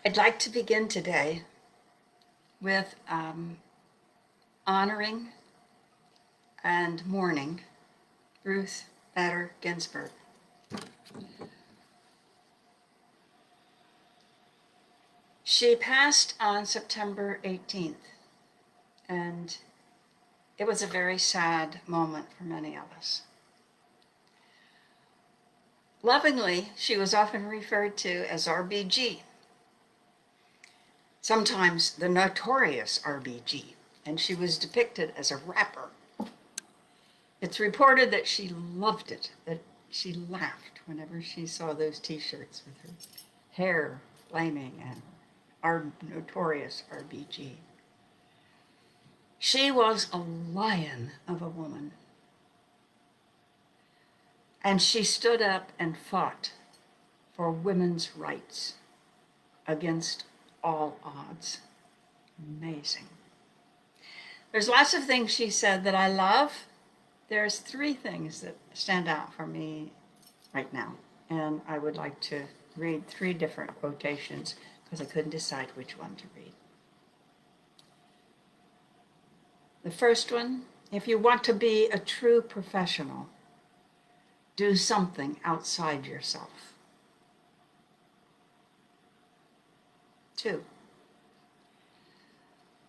I'd like to begin today with honoring and mourning Ruth Bader Ginsburg. She passed on September 18th, and it was a very sad moment for many of us. Lovingly, she was often referred to as RBG, sometimes the notorious RBG, and she was depicted as a rapper. It's reported that she loved it, that she laughed whenever she saw those t-shirts with her hair flaming and our notorious RBG. She was a lion of a woman. And she stood up and fought for women's rights against all odds. Amazing. There's lots of things she said that I love. There's three things that stand out for me right now. And I would like to read three different quotations because I couldn't decide which one to read. The first one, if you want to be a true professional, do something outside yourself. 2,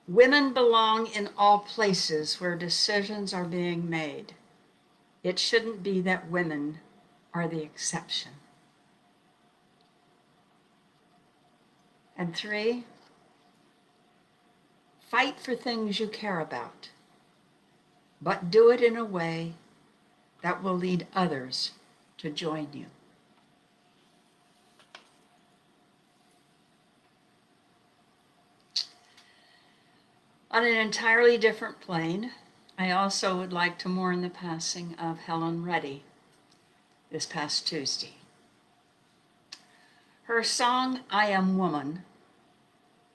women belong in all places where decisions are being made. It shouldn't be that women are the exception. And 3, fight for things you care about, but do it in a way that will lead others to join you. On an entirely different plane, I also would like to mourn the passing of Helen Reddy this past Tuesday. Her song, I Am Woman,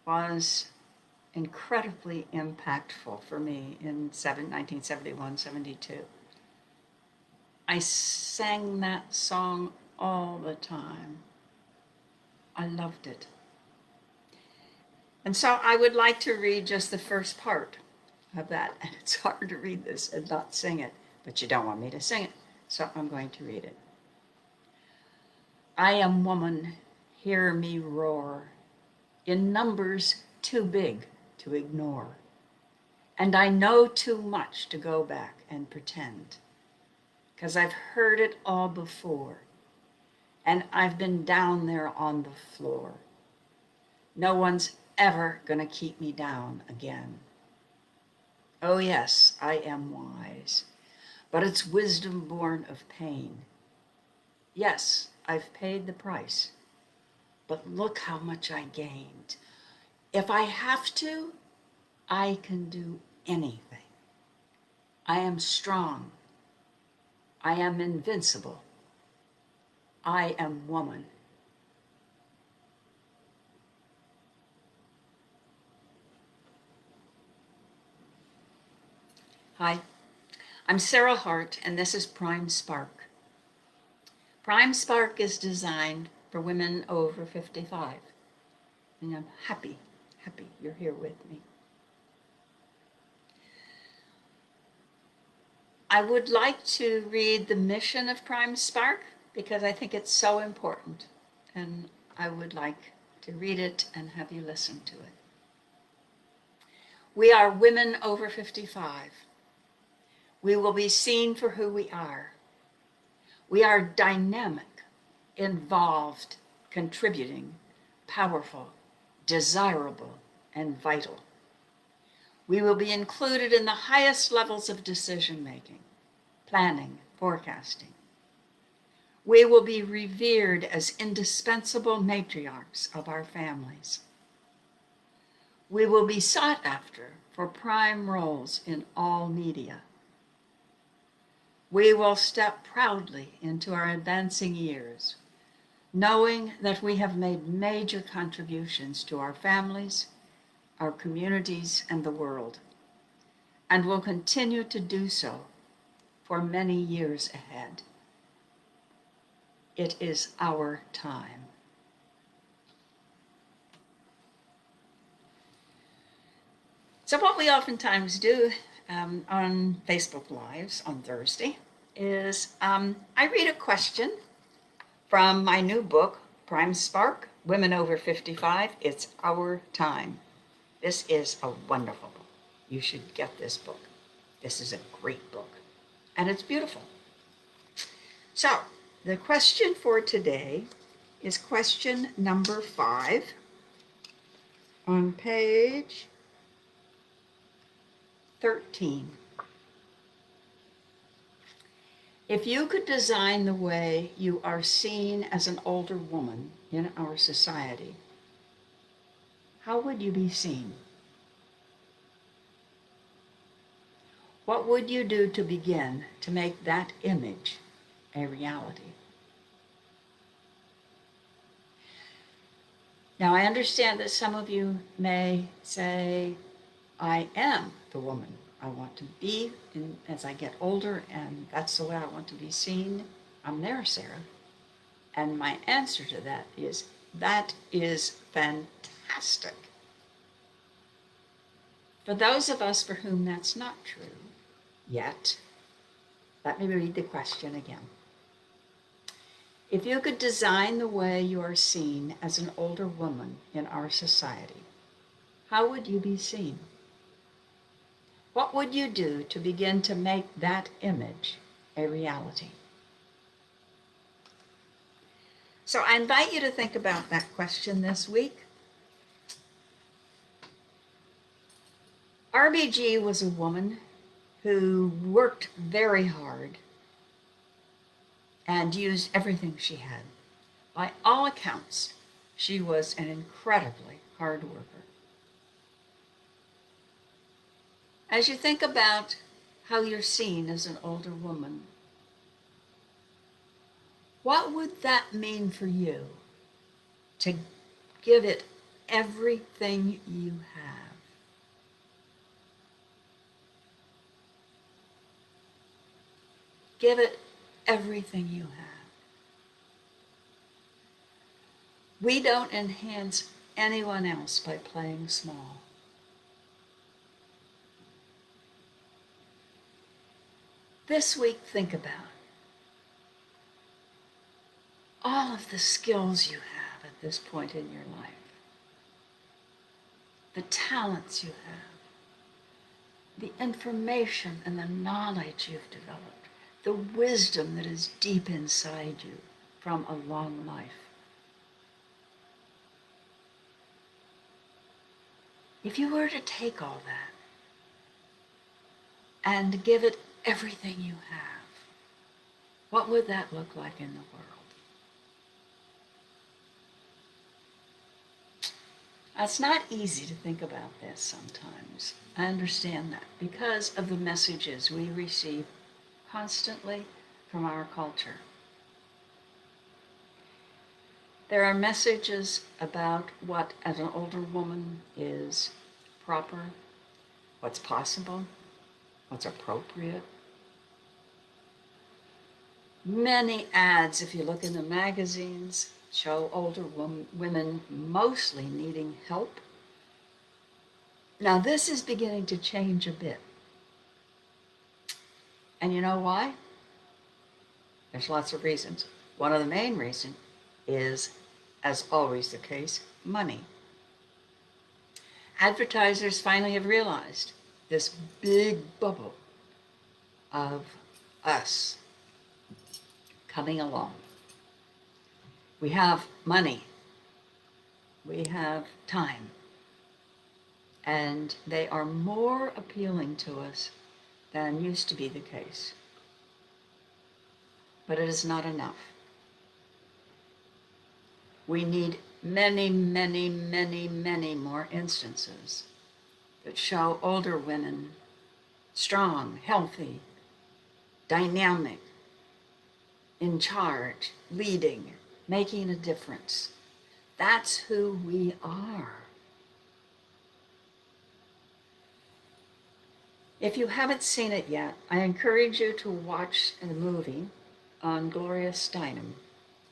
was incredibly impactful for me in 1971-72. I sang that song all the time. I loved it. And so I would like to read just the first part of that. And it's hard to read this and not sing it, but you don't want me to sing it, so I'm going to read it. I am woman, hear me roar, in numbers too big to ignore. And I know too much to go back and pretend, 'cause I've heard it all before, and I've been down there on the floor. No one's ever gonna keep me down again. Oh yes, I am wise, but it's wisdom born of pain. Yes, I've paid the price, but look how much I gained. If I have to, I can do anything. I am strong. I am invincible. I am woman. Hi, I'm Sarah Hart, and this is Prime Spark. Prime Spark is designed for women over 55, and I'm happy you're here with me. I would like to read the mission of Prime Spark because I think it's so important, and I would like to read it and have you listen to it. We are women over 55. We will be seen for who we are. We are dynamic, involved, contributing, powerful, desirable, and vital. We will be included in the highest levels of decision-making, planning, forecasting. We will be revered as indispensable matriarchs of our families. We will be sought after for prime roles in all media. We will step proudly into our advancing years, knowing that we have made major contributions to our families, our communities, and the world, and will continue to do so for many years ahead. It is our time. So, what we oftentimes do on Facebook Lives on Thursday is I read a question from my new book, Prime Spark Women Over 55. It's Our Time. This is a wonderful book. You should get this book. This is a great book, and it's beautiful. So, the question for today is question number 5 on page 13. If you could design the way you are seen as an older woman in our society, how would you be seen? What would you do to begin to make that image a reality? Now, I understand that some of you may say, I am the woman I want to be as I get older, and that's the way I want to be seen. I'm there, Sarah. And my answer to that is fantastic. For those of us for whom that's not true yet, let me read the question again. If you could design the way you are seen as an older woman in our society, how would you be seen? What would you do to begin to make that image a reality? So I invite you to think about that question this week. RBG was a woman who worked very hard and used everything she had. By all accounts, she was an incredibly hard worker. As you think about how you're seen as an older woman, what would that mean for you to give it everything you have? Give it everything you have. We don't enhance anyone else by playing small. This week, think about all of the skills you have at this point in your life, the talents you have, the information and the knowledge you've developed, the wisdom that is deep inside you from a long life. If you were to take all that and give it everything you have, what would that look like in the world? It's not easy to think about this sometimes. I understand that because of the messages we receive constantly from our culture. There are messages about what, as an older woman, is proper, what's possible, what's appropriate. Many ads, if you look in the magazines, show older women mostly needing help. Now, this is beginning to change a bit. And you know why? There's lots of reasons. One of the main reasons is, as always the case, money. Advertisers finally have realized this big bubble of us coming along. We have money, we have time, and they are more appealing to us than used to be the case. But it is not enough. We need many, many, many, many more instances that show older women strong, healthy, dynamic, in charge, leading, making a difference. That's who we are. If you haven't seen it yet, I encourage you to watch the movie on Gloria Steinem.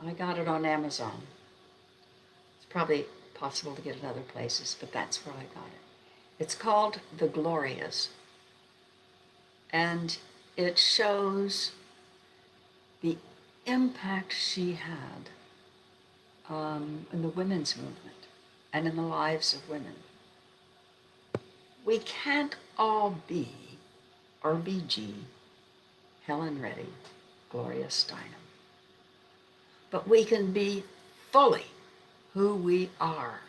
I got it on Amazon. It's probably possible to get it other places, but that's where I got it. It's called The Glorias, and it shows the impact she had in the women's movement and in the lives of women. We can't all be RBG, Helen Reddy, Gloria Steinem, but we can be fully who we are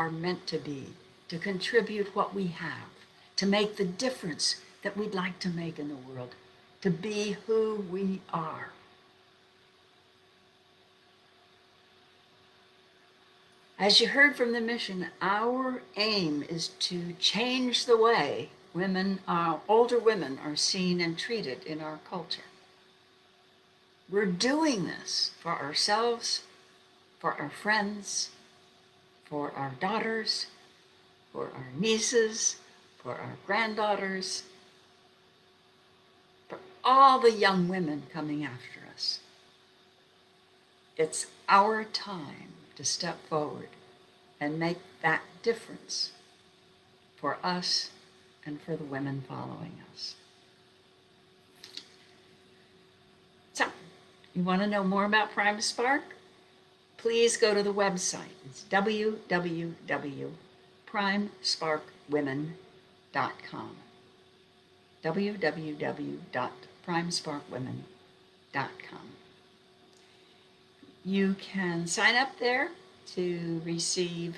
meant to be, to contribute what we have, to make the difference that we'd like to make in the world, to be who we are. As you heard from the mission, our aim is to change the way older women are seen and treated in our culture. We're doing this for ourselves, for our friends, for our daughters, for our nieces, for our granddaughters, for all the young women coming after us. It's our time to step forward and make that difference for us and for the women following us. So, you want to know more about Prime Spark? Please go to the website. It's www.primesparkwomen.com. www.primesparkwomen.com. You can sign up there to receive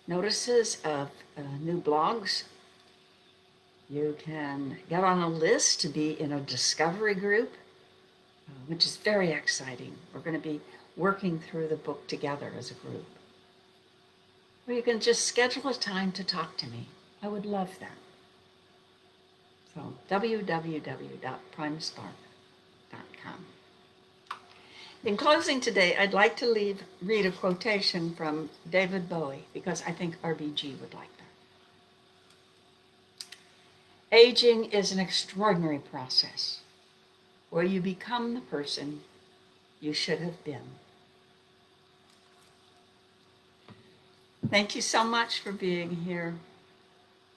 notices of new blogs. You can get on a list to be in a discovery group, which is very exciting. We're going to be working through the book together as a group. Or you can just schedule a time to talk to me. I would love that. So www.primespark.com. In closing today, I'd like to read a quotation from David Bowie, because I think RBG would like that. Aging is an extraordinary process where you become the person you should have been. Thank you so much for being here.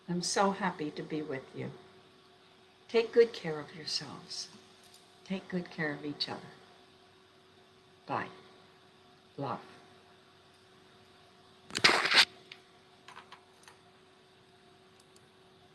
I'm so happy to be with you. Take good care of yourselves. Take good care of each other. Bye. Love.